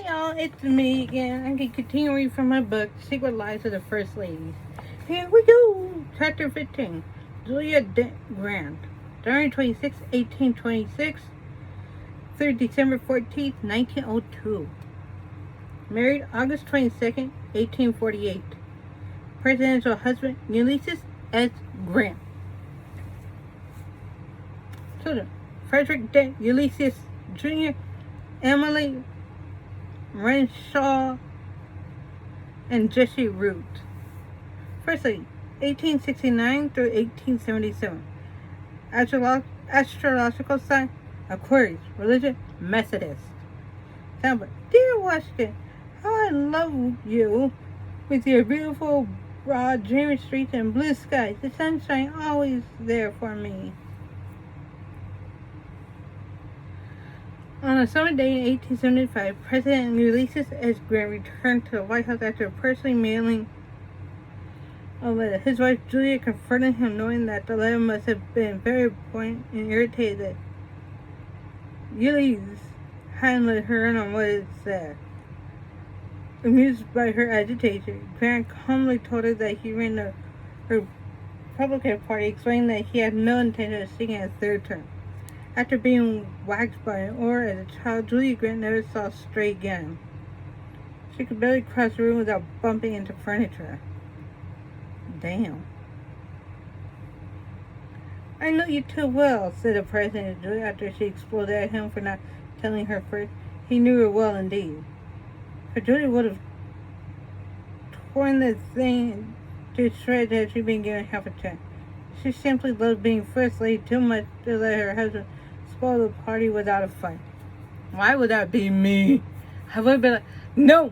y'all, it's me again. I'm going to continue reading from my book, Secret Lives of the First Ladies. Here we go! Chapter 15. Julia Dent Grant. January 26, 1826 through December 14th, 1902. Married August 22nd, 1848. Presidential husband, Ulysses S. Grant. Children, Frederick Dent Ulysses Jr., Emily Renshaw, and Jesse Root. Firstly, 1869 through 1877. Astrological sign, Aquarius. Religion, Methodist. Soundbite. Dear Washington, how I love you with your beautiful, broad, dreamy streets and blue skies. The sunshine always there for me. On a summer day in 1875, President Ulysses S. Grant returned to the White House after personally mailing a letter. His wife Julia confronted him, knowing that the letter must have been very important, and irritated that Ulysses hadn't let her in on what it said. Amused by her agitation, Grant calmly told her that he ran the Republican Party, explaining that he had no intention of seeking a third term. After being whacked by an oar as a child, Julia Grant never saw straight again. She could barely cross the room without bumping into furniture. Damn. I know you too well, said the president to Julia after she exploded at him for not telling her first. He knew her well indeed. For Julia would have torn the thing to shreds had she been given half a chance. She simply loved being first lady too much to let her husband spoil the party without a fight. Why would that be me? I would be like, no,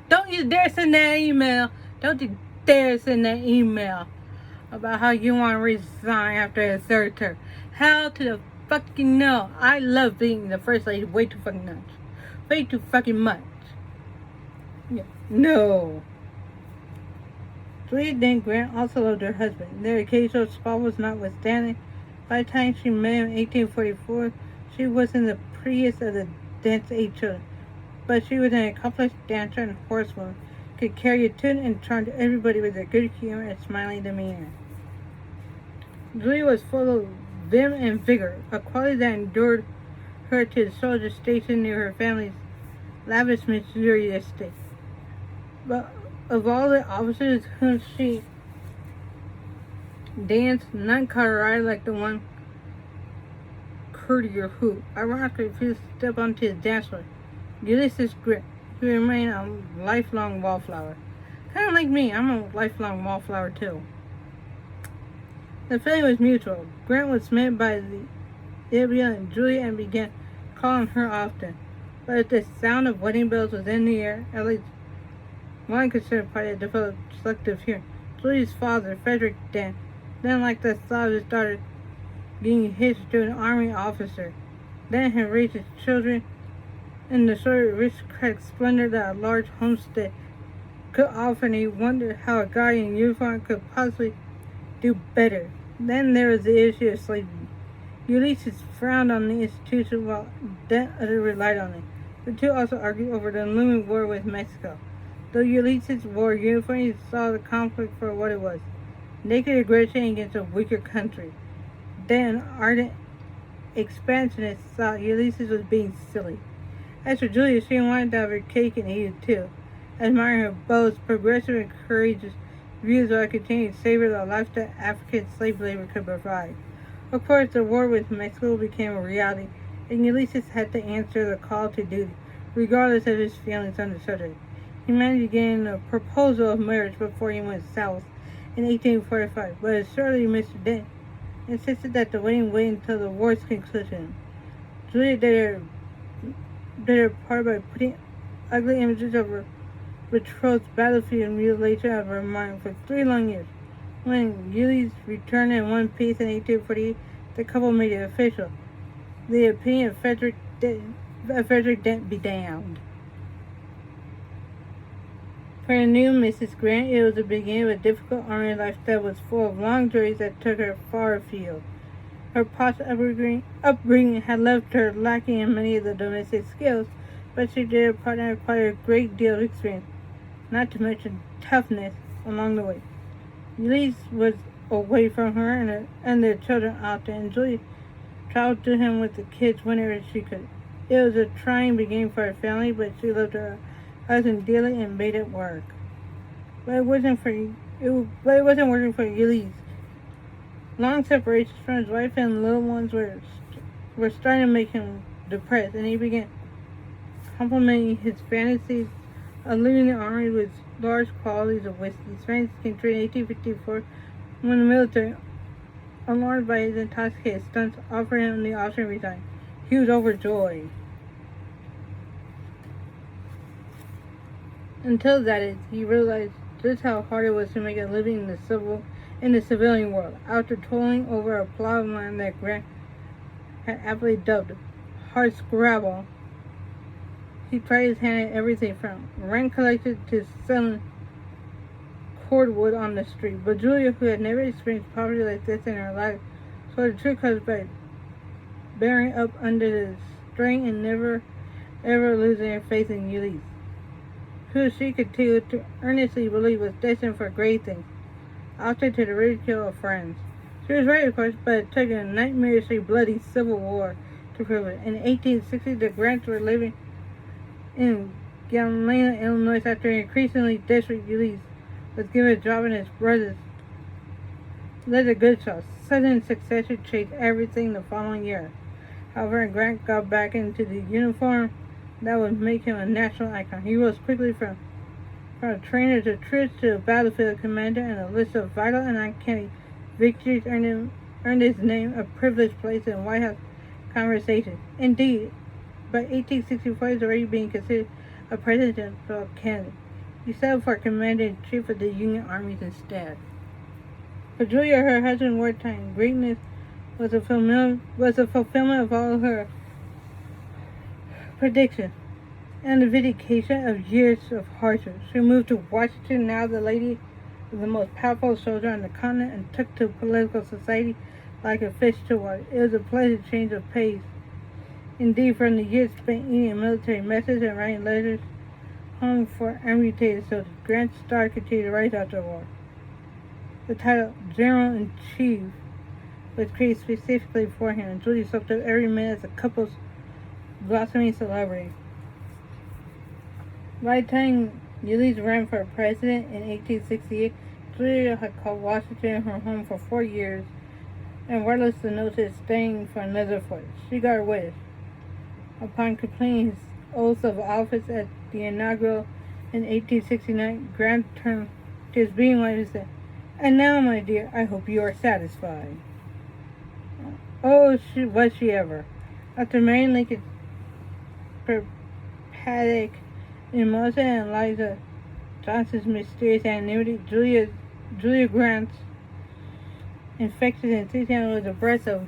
don't you dare send that email. Don't you dare send that email about how you want to resign after a third term. Hell to the fucking no. I love being the first lady way too fucking much. Way too fucking much. Yeah. No. Julia Dent Grant also loved her husband. Their occasional squabbles notwithstanding, by the time she met him in 1844, she wasn't the prettiest of the Dent's 8 children, but she was an accomplished dancer and horsewoman, could carry a tune and charmed everybody with her good humor and smiling demeanor. Julia was full of vim and vigor, a quality that endured her to the soldier stationed near her family's lavish Missouri estate. But of all the officers whom she danced, none caught her eye like the one courtier who, ironically, refused to step onto his dance floor, Ulysses Grant, who remained a lifelong wallflower. Kind of like me, I'm a lifelong wallflower too. The feeling was mutual. Grant was smitten by the Ilya and Julia and began calling her often. But if the sound of wedding bells was in the air, at least one concerned party had developed selective hearing. Julia's father, Frederick Dent, didn't like the thought of his daughter being hitched to an army officer. Dent had raised his children in the sort of aristocratic splendor that a large homestead could offer, and he wondered how a guy in uniform could possibly do better. Then there was the issue of slavery. Ulysses frowned on the institution while Dent utterly relied on it. The two also argued over the looming war with Mexico. Though Ulysses wore uniform, he saw the conflict for what it was: naked aggression against a weaker country. Then, ardent expansionist thought Ulysses was being silly. As for Julia, she wanted to have her cake and eat it too, admiring her beau's progressive and courageous views while continuing to savor the life that African slave labor could provide. Of course, the war with Mexico became a reality, and Ulysses had to answer the call to duty, regardless of his feelings on the subject. He managed to gain a proposal of marriage before he went south in 1845, but his surly Mr. Dent insisted that the wedding wait until the war's conclusion. Julia did her part by putting ugly images of her betrothed's battlefield and mutilation out of her mind for 3 long years. When Ulysses returned in one piece in 1848, the couple made it official. The opinion of Frederick Dent be damned. For the new Mrs. Grant, it was the beginning of a difficult army life that was full of long journeys that took her far afield. Her posh upbringing had left her lacking in many of the domestic skills but she did acquire a great deal of experience, not to mention toughness, along the way. Elise was away from her and their children often, and Julie traveled to him with the kids whenever she could. It was a trying beginning for her family, but she loved her husband dearly and made it work. But it wasn't working for Elise. Long separations from his wife and little ones were starting to make him depressed, and he began complimenting his fantasies of leaving the army with large quantities of whiskey. Spanish came through in 1854 when the military, alarmed by his intoxicated stunts, offered him the option to resign. He was overjoyed. Until that is, he realized just how hard it was to make a living in the civilian world. After toiling over a plot of land that Grant had aptly dubbed hard scrabble, he tried his hand at everything from rent collected to selling cordwood on the street. But Julia, who had never experienced poverty like this in her life, saw the true cause by bearing up under the strain and never ever losing her faith in Ulysses, who she continued to earnestly believe was destined for great things, often to the ridicule of friends. She was right, of course, but it took a nightmarishly bloody civil war to prove it. In 1860, the Grants were living in Galena, Illinois, after an increasingly desperate Ulysses was given a job in his brother's leather goods shop. Sudden success changed everything the following year. However, Grant got back into the uniform that would make him a national icon. He rose quickly from a trainer to troops to a battlefield commander, and a list of vital and uncanny victories earned his name a privileged place in White House conversations. Indeed, by 1864, he was already being considered a presidential candidate. He settled for commander-in-chief of the Union armies instead. For Julia, her husband's wartime greatness was a fulfillment of all her predictions and the vindication of years of hardship. She moved to Washington, now the lady of the most powerful soldier on the continent, and took to political society like a fish to water. It was a pleasant change of pace. Indeed, from the years spent eating military messes and writing letters home for amputated soldiers, Grant's star continued to rise after the war. The title General-in-Chief was created specifically for him, and Julie soaked up every minute as the couple's blossoming celebrity. By the time Ulysses ran for president in 1868, Julia had called Washington her home for 4 years, and regardless of the notice staying for another 4. She got her wish. Upon completing his oath of office at the inaugural in 1869, Grant turned to his being wife and said, "And now, my dear, I hope you are satisfied." Oh, was she ever. After marrying Lincoln's Patrick Mimosa and Eliza Johnson's mysterious anonymity, Julia Grant's infectious enthusiasm was a breath of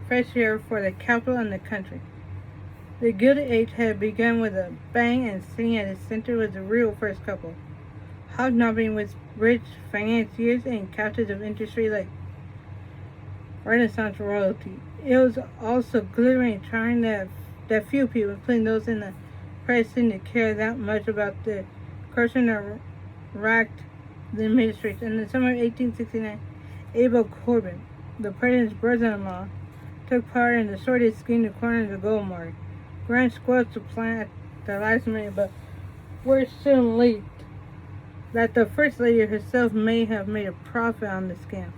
fresh air for the capital and the country. The Gilded Age had begun with a bang, and sitting at its center was the real first couple, hobnobbing with rich financiers and couches of industry like Renaissance royalty. It was also glittering and charming that few people, including those in the press, seemed to care that much about the corruption that racked the administration. In the summer of 1869, Abel Corbin, the president's brother-in-law, took part in the sordid scheme to corner the gold market. Grant squelched the plan at the last minute, but word soon leaked that the First Lady herself may have made a profit on the scam.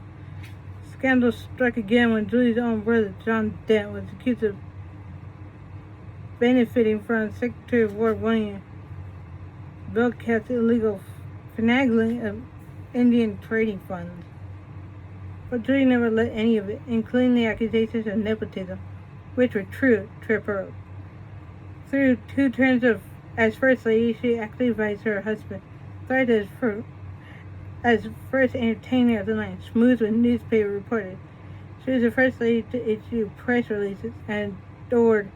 Scandal struck again when Julie's own brother, John Dent, was accused of benefiting from Secretary of War William Belknap's illegal finagling of Indian trading funds. But Julie never let any of it, including the accusations of nepotism, which were true, trip her up. Through 2 terms as First Lady, she actively advised her husband, started as first entertainer of the land, smooth with newspaper reporters. She was the First Lady to issue press releases and adored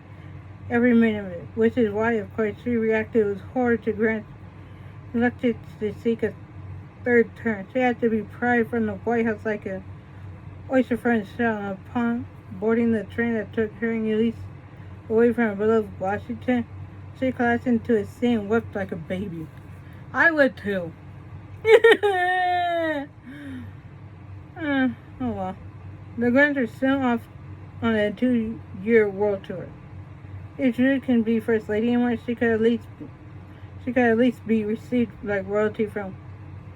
every minute of it, which is why, of course, she reacted with horror to Grant's reluctance to seek a 3rd term. She had to be pried from the White House like an oyster from its shell, and upon boarding the train that took her and Ulysses away from her beloved Washington, She collapsed into a seat and wept like a baby. I would too. Oh well. The Grants are still off on a 2-year world tour. If Julie can be First Lady anymore, she could at least be received like royalty from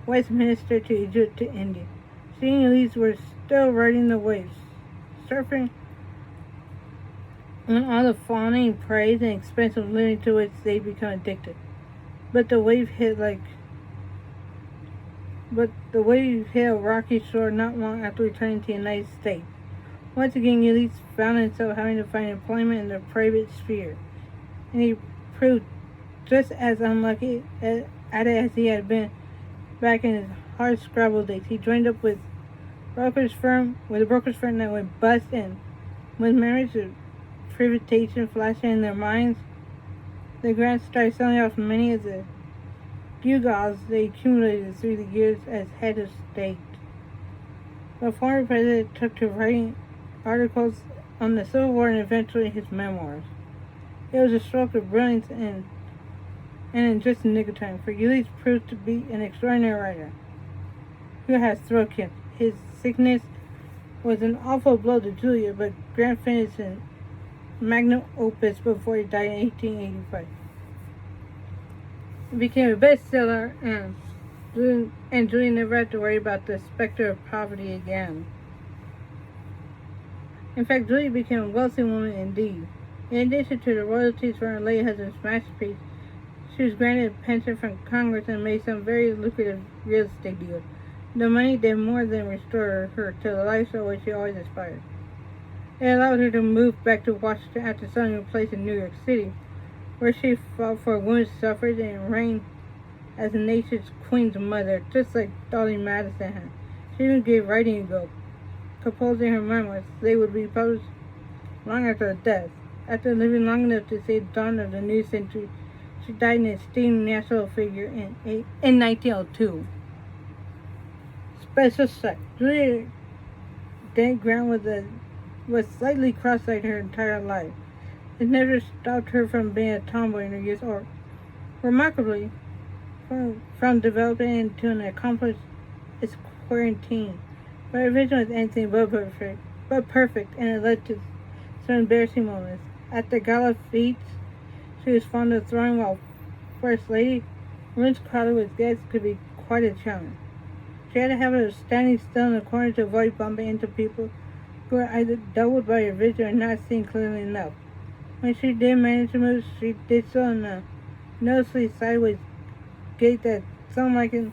Westminster to Egypt to India. She and Elise were still riding the waves, surfing on all the fawning praise and expensive living to which they become addicted. But the wave hit a rocky shore not long after returning to the United States. Once again, Elise found himself having to find employment in the private sphere, and he proved just as unlucky at it as he had been back in his hard scrabble days. He joined up with a broker's firm that went bust, and with memories of privatation flashing in their minds, the Grants started selling off many of the gewgaws they accumulated through the years as head of state. The former president took to writing articles on the Civil War and eventually his memoirs. It was a stroke of brilliance and in just the nick of time, for Ulysses proved to be an extraordinary writer who has throat cancer. His sickness was an awful blow to Julia, but Grant finished in magnum opus before he died in 1885. It became a bestseller, and Julia never had to worry about the specter of poverty again. In fact, Julia became a wealthy woman indeed. In addition to the royalties from her late husband's masterpiece, she was granted a pension from Congress and made some very lucrative real estate deals. The money did more than restore her to the lifestyle which she always aspired. It allowed her to move back to Washington after selling a place in New York City, where she fought for women's suffrage and reigned as the nation's queen's mother, just like Dolly Madison had. She even gave writing a go, composing her memoirs. They would be published long after her death. After living long enough to see the dawn of the new century, she died an esteemed national figure in 1902. Special fact: Julia Dent Grant was slightly cross-eyed her entire life. It never stopped her from being a tomboy in her youth, or, remarkably, from developing into an accomplished quarantine. But her vision was anything but perfect, and it led to some embarrassing moments. At the gala feats she was fond of throwing while First Lady, rooms crowded with guests could be quite a challenge. She had a habit of standing still in the corner to avoid bumping into people who were either doubled by her vision or not seen clearly enough. When she did manage to move, she did so in a noticeably sideways gait that sounded like to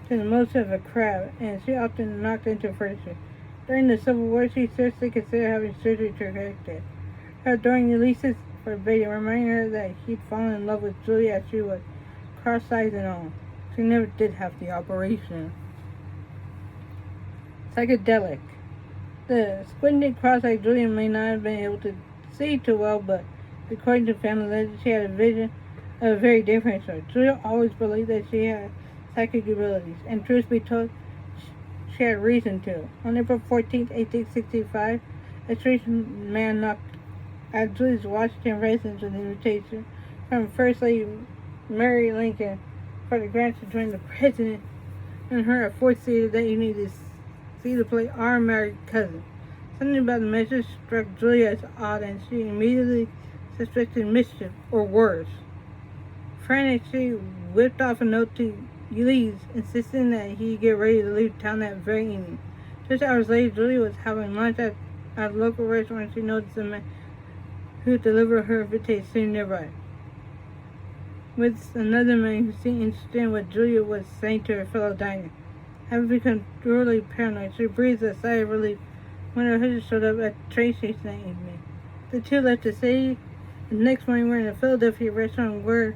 the motion of a crab, and she often knocked into furniture. During the Civil War, she seriously considered having surgery to correct it. Her adoring Ulysses forbade, reminding her that he'd fallen in love with Julia as she was, cross-eyed and all. She never did have the operation. Psychedelic. The squinting cross-eyed Julia may not have been able to see too well, but according to family legend, she had a vision of a very different sort. Julia always believed that she had psychic abilities, and truth be told, she had reason to. On April 14, 1865, a strange man knocked at Julia's Washington residence with an invitation from First Lady Mary Lincoln for the Grants to join the president and her at Fort Theater that evening to see the play Our Married Cousin. Something about the message struck Julia as odd, and she immediately suspected mischief, or worse. Frantic, she whipped off a note to Ulysses, insisting that he get ready to leave town that very evening. Just hours later, Julia was having lunch at a local restaurant when she noticed the man who delivered her invitation sitting nearby, with another man who seemed interested in what Julia was saying to her fellow diner. Having become thoroughly paranoid, she breathed a sigh of relief when her husband showed up at the train station that evening. The two left the city, and the next morning were in a Philadelphia restaurant where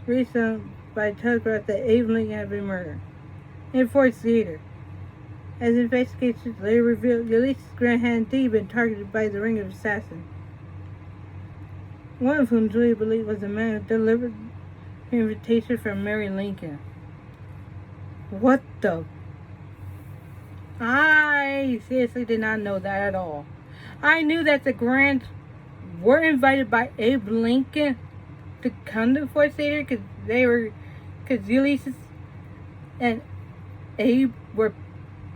recently by telegraph that Abe Lincoln had been murdered in Fort Theater. As investigations later revealed, Ulysses Grant had indeed been targeted by the ring of assassins, one of whom Julia believed was the man who delivered the invitation from Mary Lincoln. What the? I seriously did not know that at all. I knew that the Grants were invited by Abe Lincoln, to come to Fort Sater because Ulysses and Abe were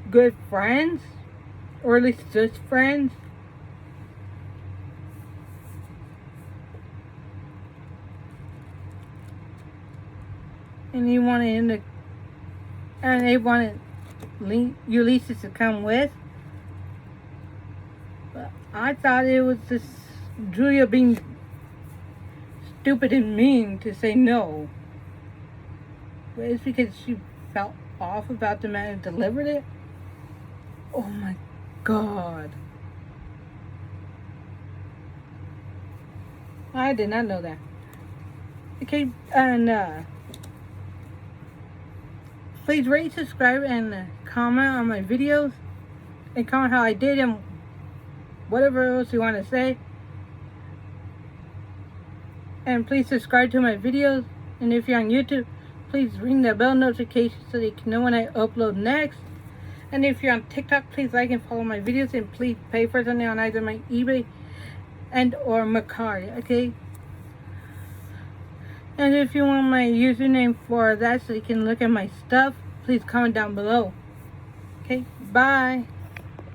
good friends, or at least just friends. And he wanted him to, and Abe wanted Ulysses to come with. But I thought it was just Julia being stupid and mean to say no. But it's because she felt off about the man who delivered it. Oh my God. I did not know that. Okay, and please rate, subscribe, and comment on my videos. And comment how I did and whatever else you want to say. And please subscribe to my videos. And if you're on YouTube, please ring the bell notification so that you can know when I upload next. And if you're on TikTok, please like and follow my videos. And please pay for something on either my eBay and or Mercari, okay? And if you want my username for that so you can look at my stuff, please comment down below. Okay, bye.